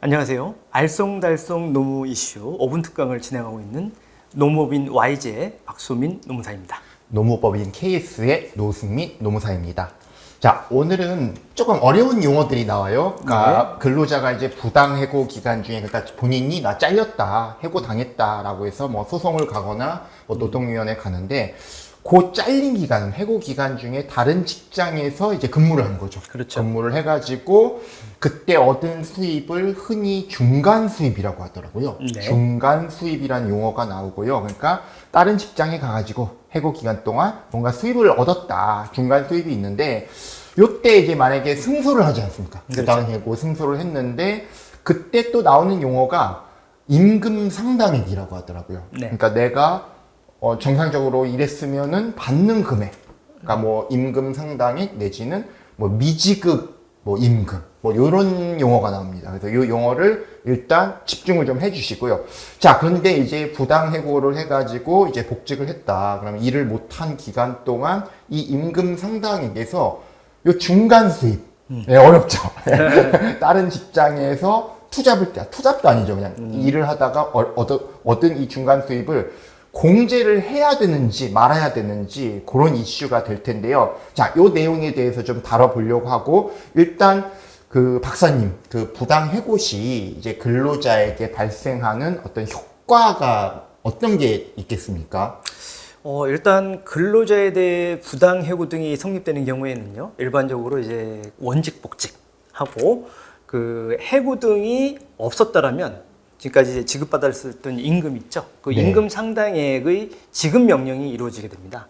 안녕하세요. 알쏭달쏭 노무 이슈 5분 특강을 진행하고 있는 노무법인 YG의 박소민 노무사입니다. 노무법인 KS의 노승민 노무사입니다. 자, 오늘은 조금 어려운 용어들이 나와요. 그러니까 근로자가 이제 부당 해고 기간 중에, 그러니까 본인이 나 잘렸다, 해고 당했다라고 해서 뭐 소송을 가거나 뭐 노동위원회 가는데, 그 잘린 기간, 해고 기간 중에 다른 직장에서 이제 근무를 하는 거죠. 그렇죠. 근무를 해가지고 그때 얻은 수입을 흔히 중간 수입이라고 하더라고요. 네. 중간 수입이라는 용어가 나오고요. 그러니까 다른 직장에 가가지고 해고 기간 동안 뭔가 수입을 얻었다, 중간 수입이 있는데, 요때 이제 만약에 승소를 하지 않습니까? 부당 해고 승소를 했는데, 그때 또 나오는 용어가 임금 상당액이라고 하더라고요. 네. 그러니까 내가 정상적으로 일했으면은 받는 금액, 그러니까 뭐 임금 상당액 내지는 뭐 미지급 뭐 임금, 뭐 요런 용어가 나옵니다. 그래서 요 용어를 일단 집중을 좀 해주시고요. 자, 그런데 이제 부당 해고를 해가지고 이제 복직을 했다. 그러면 일을 못한 기간 동안 이 임금 상당액에서 요 중간 수입, 네, 어렵죠. 다른 직장에서 투잡도 아니죠. 그냥 일을 하다가 얻은 이 중간 수입을 공제를 해야 되는지 말아야 되는지 그런 이슈가 될 텐데요. 자, 요 내용에 대해서 좀 다뤄보려고 하고, 일단 그 박사님, 그 부당 해고 시 이제 근로자에게 발생하는 어떤 효과가 어떤 게 있겠습니까? 일단 근로자에 대해 부당 해고 등이 성립되는 경우에는요, 일반적으로 이제 원직 복직하고 그 해고 등이 없었다라면 지금까지 이제 지급받았던 임금 있죠. 그 네. 임금 상당액의 지급 명령이 이루어지게 됩니다.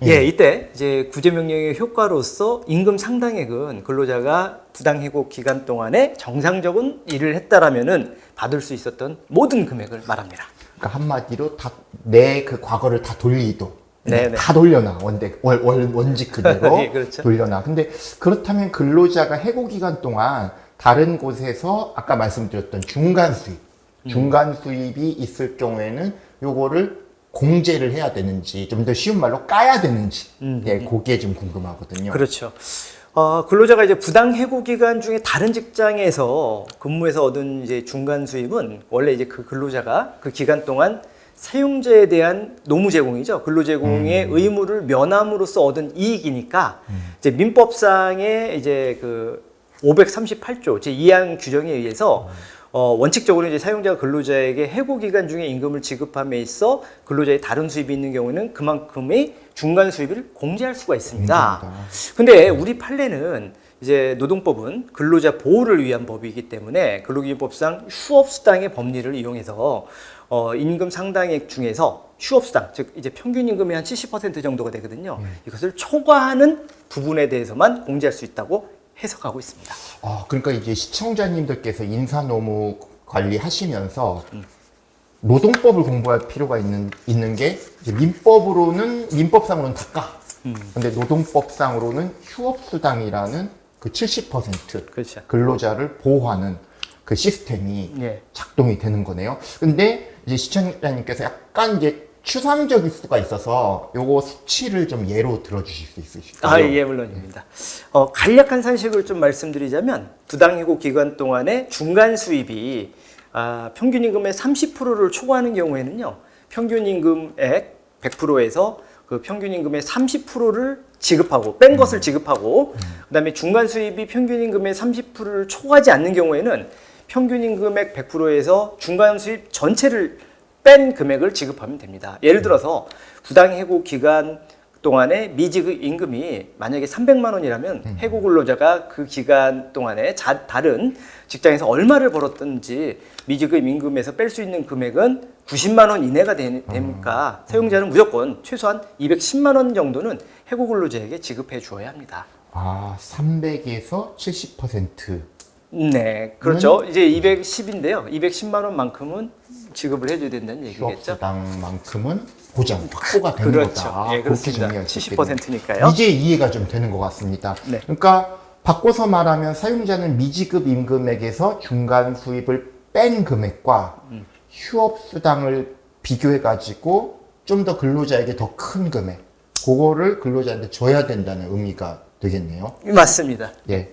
이때 이제 구제 명령의 효과로서 임금 상당액은 근로자가 부당 해고 기간 동안에 정상적인 일을 했다라면은 받을 수 있었던 모든 금액을 말합니다. 그러니까 한마디로 내 그 과거를 다 돌리도. 네네. 다 돌려놔. 원직 그대로 네, 그렇죠. 돌려놔. 근데 그렇다면 근로자가 해고 기간 동안 다른 곳에서 아까 말씀드렸던 중간 수입이 있을 경우에는 요거를 공제를 해야 되는지, 좀 더 쉬운 말로 까야 되는지, 네, 그게 좀 궁금하거든요. 그렇죠. 근로자가 이제 부당 해고 기간 중에 다른 직장에서 근무해서 얻은 이제 중간 수입은 원래 이제 그 근로자가 그 기간 동안 사용자에 대한 노무 제공이죠. 근로 제공의 의무를 면함으로써 얻은 이익이니까 이제 민법상의 이제 그 538조 제2항 규정에 의해서 원칙적으로 이제 사용자가 근로자에게 해고 기간 중에 임금을 지급함에 있어 근로자의 다른 수입이 있는 경우는 그만큼의 중간 수입을 공제할 수가 있습니다. 근데 우리 판례는 이제 노동법은 근로자 보호를 위한 법이기 때문에 근로기준법상 휴업수당의 법리를 이용해서 임금 상당액 중에서 휴업수당, 즉 이제 평균 임금의 한 70% 정도가 되거든요. 이것을 초과하는 부분에 대해서만 공제할 수 있다고 해석하고 있습니다. 그러니까 이제 시청자님들께서 인사노무 관리하시면서 노동법을 공부할 필요가 있는 게, 이제 민법상으로는 다 까. 근데 노동법상으로는 휴업수당이라는 그 70% 그렇죠. 근로자를 보호하는 그 시스템이 작동이 되는 거네요. 근데 이제 시청자님께서 약간 이제 추상적일 수가 있어서 요거 수치를 좀 예로 들어주실 수 있으실까요? 예, 물론입니다. 간략한 산식을 좀 말씀드리자면 부당 해고 기간 동안에 중간 수입이 평균 임금의 30%를 초과하는 경우에는요, 평균 임금액 100%에서 그 평균 임금의 30%를 지급하고 뺀 것을 지급하고, 그다음에 중간 수입이 평균 임금의 30%를 초과하지 않는 경우에는 평균 임금액 100%에서 중간 수입 전체를 뺀 금액을 지급하면 됩니다. 예를 들어서 부당 해고 기간 동안에 미지급 임금이 만약에 300만 원이라면 해고 근로자가 그 기간 동안에 다른 직장에서 얼마를 벌었든지 미지급 임금에서 뺄 수 있는 금액은 90만 원 이내가 되니까 사용자는 무조건 최소한 210만 원 정도는 해고 근로자에게 지급해 주어야 합니다. 300에서 70%. 네, 그렇죠. 이제 210인데요. 210만 원만큼은 지급을 해줘야 된다는 얘기겠죠. 휴업수당만큼은 보장 확보가 되는 그렇죠. 거다. 예, 그렇습니다. 70%니까요. 이제 이해가 좀 되는 것 같습니다. 네. 그러니까 바꿔서 말하면 사용자는 미지급 임금액에서 중간 수입을 뺀 금액과 휴업수당을 비교해가지고 좀 더 근로자에게 더 큰 금액, 그거를 근로자한테 줘야 된다는 의미가 되겠네요. 맞습니다. 예.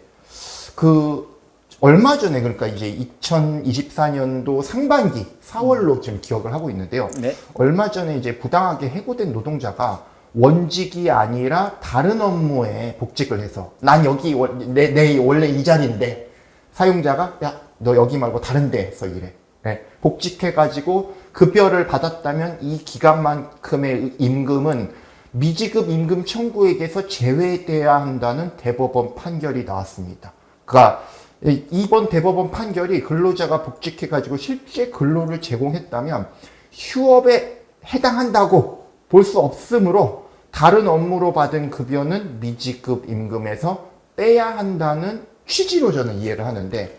얼마 전에 그러니까 이제 2024년도 상반기 4월로 지금 기억을 하고 있는데요. 네. 얼마 전에 이제 부당하게 해고된 노동자가 원직이 아니라 다른 업무에 복직을 해서 난 여기 내 원래 이 자리인데 사용자가 야, 너 여기 말고 다른 데서 일해. 네. 복직해가지고 급여를 받았다면 이 기간만큼의 임금은 미지급 임금 청구액에서 제외돼야 한다는 대법원 판결이 나왔습니다. 그러니까 이번 대법원 판결이 근로자가 복직해가지고 실제 근로를 제공했다면 휴업에 해당한다고 볼 수 없으므로 다른 업무로 받은 급여는 미지급 임금에서 빼야 한다는 취지로 저는 이해를 하는데,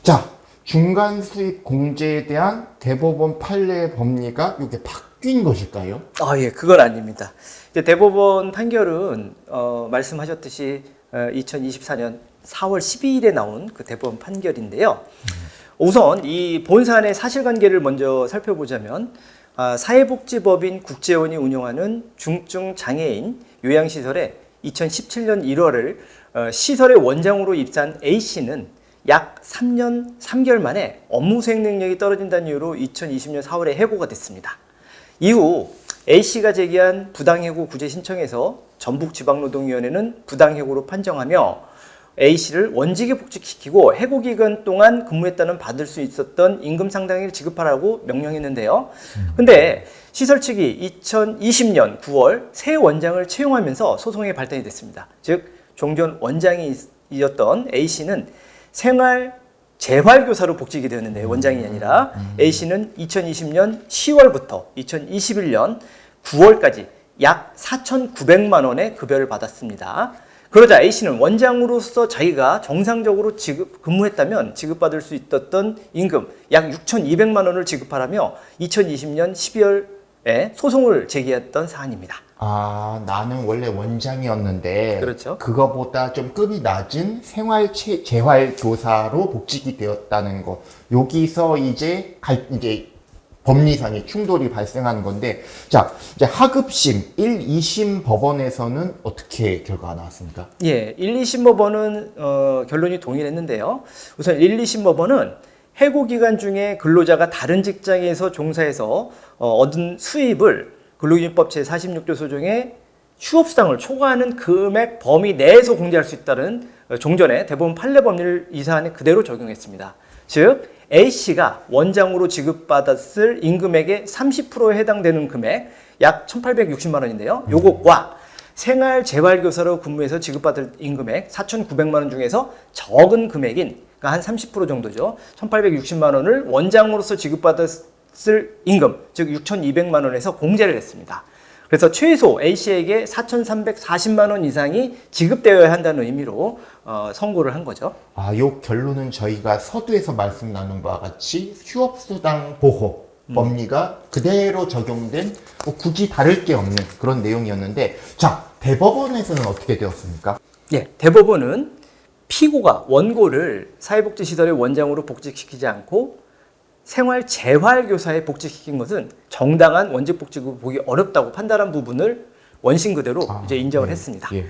자, 중간 수입 공제에 대한 대법원 판례의 법리가 이게 바뀐 것일까요? 예, 그건 아닙니다. 이제 대법원 판결은 말씀하셨듯이 2024년 4월 12일에 나온 그 대법원 판결인데요. 우선 이 본사안의 사실관계를 먼저 살펴보자면 사회복지법인 국제원이 운영하는 중증 장애인 요양시설에 2017년 1월을 시설의 원장으로 입사한 A씨는 약 3년 3개월 만에 업무 수행 능력이 떨어진다는 이유로 2020년 4월에 해고가 됐습니다. 이후 A씨가 제기한 부당해고 구제 신청에서 전북지방노동위원회는 부당해고로 판정하며 A씨를 원직에 복직시키고 해고 기간 동안 근무했다는 받을 수 있었던 임금 상당액을 지급하라고 명령했는데요. 근데 시설 측이 2020년 9월 새 원장을 채용하면서 소송이 발단이 됐습니다. 즉 종전 원장이었던 A씨는 생활 재활교사로 복직이 되었는데 원장이 아니라 A씨는 2020년 10월부터 2021년 9월까지 약 4,900만 원의 급여를 받았습니다. 그러자 A씨는 원장으로서 자기가 정상적으로 근무했다면 지급받을 수 있었던 임금 약 6,200만 원을 지급하라며 2020년 12월에 소송을 제기했던 사안입니다. 아, 나는 원래 원장이었는데 그렇죠. 그거보다 좀 급이 낮은 생활 재활 교사로 복직이 되었다는 거. 여기서 이제 법리상의 충돌이 발생하는 건데, 자, 이제 하급심 1, 2심 법원에서는 어떻게 결과가 나왔습니까? 예, 1, 2심 법원은 결론이 동일했는데요. 우선 1, 2심 법원은 해고 기간 중에 근로자가 다른 직장에서 종사해서 얻은 수입을 근로기준법 제46조 소정의 휴업수당을 초과하는 금액 범위 내에서 공제할 수 있다는 종전의 대법원 판례 법리를 이 사안에 그대로 적용했습니다. 즉 A씨가 원장으로 지급받았을 임금액의 30%에 해당되는 금액 약 1,860만 원인데요. 요것과 생활재활교사로 근무해서 지급받을 임금액 4,900만 원 중에서 적은 금액인 그러니까 한 30% 정도죠. 1,860만 원을 원장으로서 지급받았을 임금 즉 6,200만 원에서 공제를 했습니다. 그래서 최소 A씨에게 4,340만 원 이상이 지급되어야 한다는 의미로 선고를 한 거죠. 아, 요 결론은 저희가 서두에서 말씀 나눈 바와 같이 휴업수당 보호 법리가 그대로 적용된 뭐 굳이 다를 게 없는 그런 내용이었는데, 자, 대법원에서는 어떻게 되었습니까? 예, 대법원은 피고가 원고를 사회복지시설의 원장으로 복직시키지 않고 생활재활교사에 복직시킨 것은 정당한 원직 복직을 보기 어렵다고 판단한 부분을 원심 그대로 이제 인정을 했습니다. 예.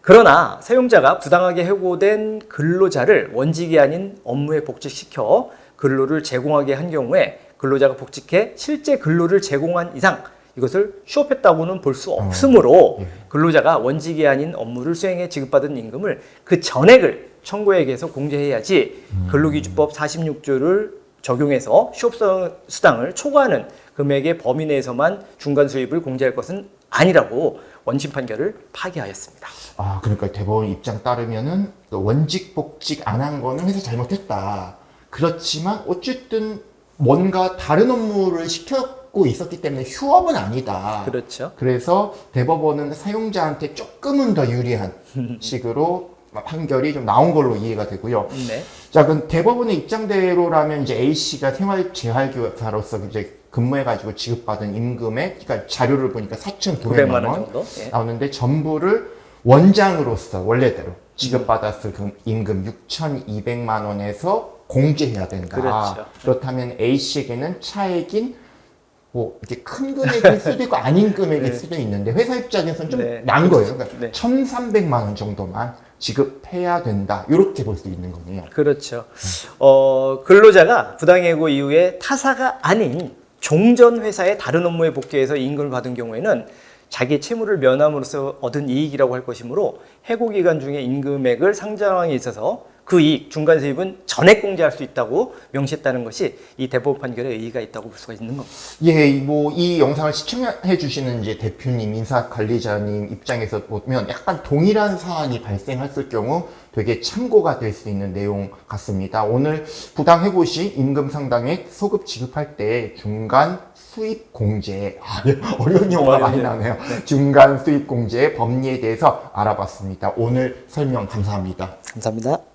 그러나 사용자가 부당하게 해고된 근로자를 원직이 아닌 업무에 복직시켜 근로를 제공하게 한 경우에 근로자가 복직해 실제 근로를 제공한 이상 이것을 휴업했다고는 볼 수 없으므로 근로자가 원직이 아닌 업무를 수행해 지급받은 임금을 그 전액을 청구액에서 공제해야지 근로기준법 46조를 적용해서 휴업수당을 초과하는 금액의 범위 내에서만 중간 수입을 공제할 것은 아니라고 원심 판결을 파기하였습니다. 아, 그러니까 대법원 입장 따르면은 원직 복직 안 한 거는 회사 잘못했다. 그렇지만 어쨌든 뭔가 다른 업무를 시켰고 있었기 때문에 휴업은 아니다. 그렇죠. 그래서 대법원은 사용자한테 조금은 더 유리한 식으로 판결이 좀 나온 걸로 이해가 되고요. 네. 자, 그럼 대법원의 입장대로라면 이제 A씨가 생활재활교사로서 이제 근무해가지고 지급받은 임금액, 그러니까 자료를 보니까 4,900만 원 정도 나오는데 전부를 원장으로서 원래대로 지급받았을 그 임금 6,200만 원에서 공제해야 된다. 그렇죠. 그렇다면 A씨에게는 차액인 뭐 이렇게 큰 금액일 수도 있고 아닌 금액일 수도 있는데 회사 입장에서는 좀 난 거예요. 그러니까 1,300만 원 정도만 지급해야 된다. 이렇게 볼 수 있는 거네요. 그렇죠. 근로자가 부당해고 이후에 타사가 아닌 종전 회사의 다른 업무에 복귀해서 임금을 받은 경우에는 자기 채무를 면함으로써 얻은 이익이라고 할 것이므로 해고 기간 중에 임금액을 상정함에 있어서 그 이익, 중간 수입은 전액 공제할 수 있다고 명시했다는 것이 이 대법원 판결에 의의가 있다고 볼 수가 있는 겁니다. 예, 뭐 이 영상을 시청해 주시는 이제 대표님, 인사 관리자님 입장에서 보면 약간 동일한 사안이 발생했을 경우 되게 참고가 될 수 있는 내용 같습니다. 오늘 부당 해고 시 임금 상당액 소급 지급할 때 중간 수입 공제, 어려운 용어가 많이 나네요. 중간 수입 공제의 법리에 대해서 알아봤습니다. 오늘 설명 감사합니다. 감사합니다.